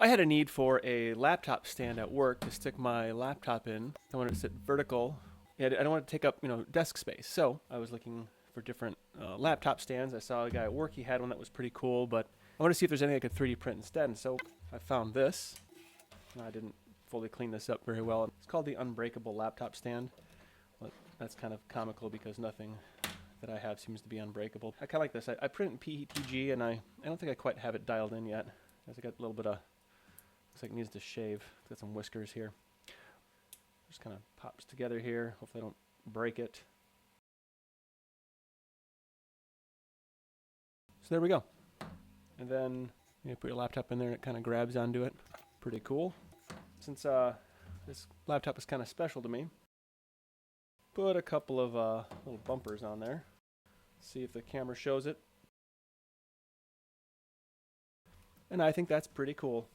I had a need for a laptop stand at work to stick my laptop in. I wanted to sit vertical. Yeah, I don't want to take up, desk space. So I was looking for different laptop stands. I saw a guy at work. He had one that was pretty cool, but I wanted to see if there's anything I could 3D print instead. And so I found this. I didn't fully clean this up very well. It's called the Unbreakable laptop stand. But that's kind of comical because nothing that I have seems to be unbreakable. I kind of like this. I print in PETG, and I don't think I quite have it dialed in yet. I got a little bit of, looks like it needs to shave. It's got some whiskers here. Just kind of pops together here. Hopefully I don't break it. So there we go. And then you put your laptop in there and it kind of grabs onto it. Pretty cool. Since this laptop is kind of special to me, put a couple of little bumpers on there. See if the camera shows it. And I think that's pretty cool.